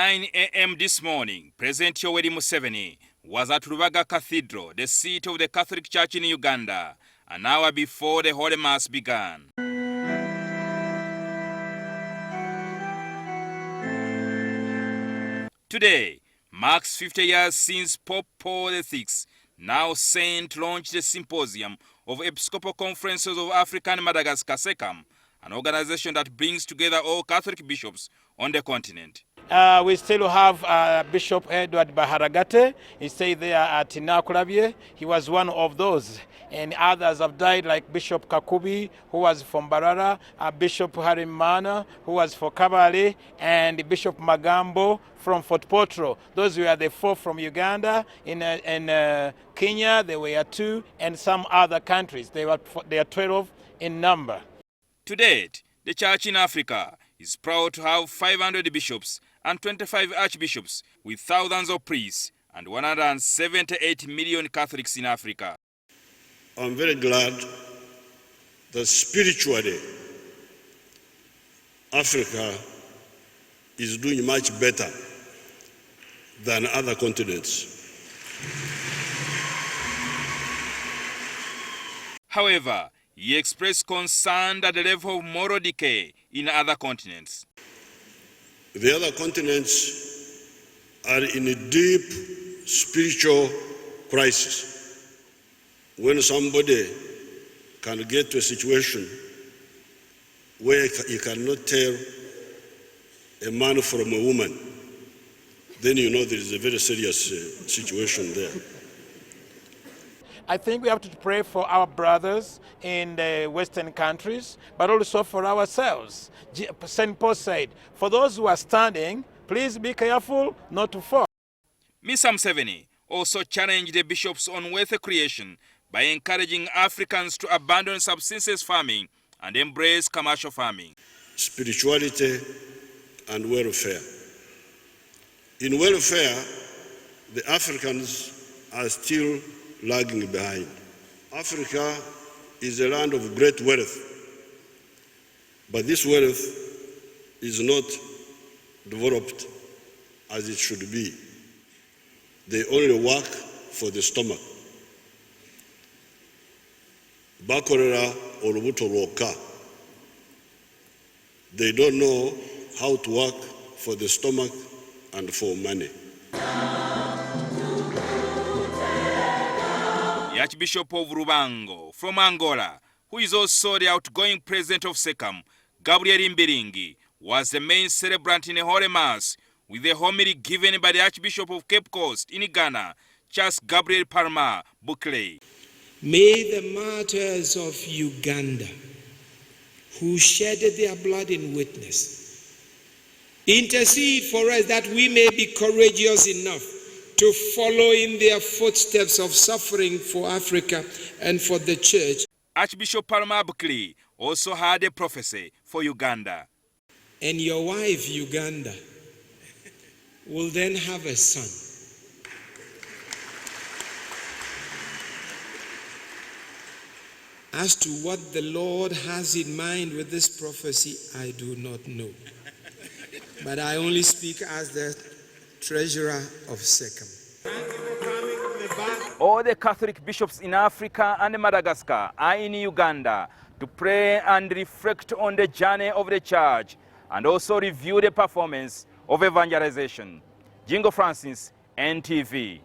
9 a.m. this morning, President Yoweri Museveni was at Lubaga Cathedral, the seat of the Catholic Church in Uganda, an hour before the Holy Mass began. Today marks 50 years since Pope Paul VI, now Saint, launched the symposium of Episcopal Conferences of Africa and Madagascar, SECAM, an organization that brings together all Catholic bishops on the continent. We still have Bishop Edward Baharagate. He stayed there at Nakulabye. He was one of those. And others have died, like Bishop Kakubi, who was from Barara, Bishop Harimana, who was for Kabale, and Bishop Magambo from Fort Potro. Those were the 4 from Uganda. In Kenya, there were 2, and some other countries. They are 12 in number. To date, the Church in Africa is proud to have 500 bishops and 25 archbishops, with thousands of priests and 178 million Catholics in Africa. I'm very glad that spiritually Africa is doing much better than other continents. However, he expressed concern at the level of moral decay in other continents. The other continents are in a deep spiritual crisis. When somebody can get to a situation where you cannot tell a man from a woman, then you know there is a very serious situation there. I think we have to pray for our brothers in the Western countries, but also for ourselves. St. Paul said, for those who are standing, please be careful not to fall. Mr. Museveni also challenged the bishops on wealth creation by encouraging Africans to abandon subsistence farming and embrace commercial farming. Spirituality and welfare. In welfare, the Africans are still lagging behind. Africa is a land of great wealth, but this wealth is not developed as it should be. They only work for the stomach. Bakorera olubuto lwoka. They don't know how to work for the stomach and for money. The Archbishop of Rubango from Angola, who is also the outgoing president of SECAM, Gabriel Mbiringi, was the main celebrant in the Holy Mass, with the homily given by the Archbishop of Cape Coast in Ghana, Charles Gabriel Palmer Buckley. May the martyrs of Uganda, who shed their blood in witness, intercede for us that we may be courageous enough to follow in their footsteps of suffering for Africa and for the church. Archbishop Palmer Buckley also had a prophecy for Uganda. And your wife, Uganda, will then have a son. As to what the Lord has in mind with this prophecy, I do not know. But I only speak as the treasurer of SECAM. All the Catholic bishops in Africa and Madagascar are in Uganda to pray and reflect on the journey of the church and also review the performance of evangelization. Jingo Francis, NTV.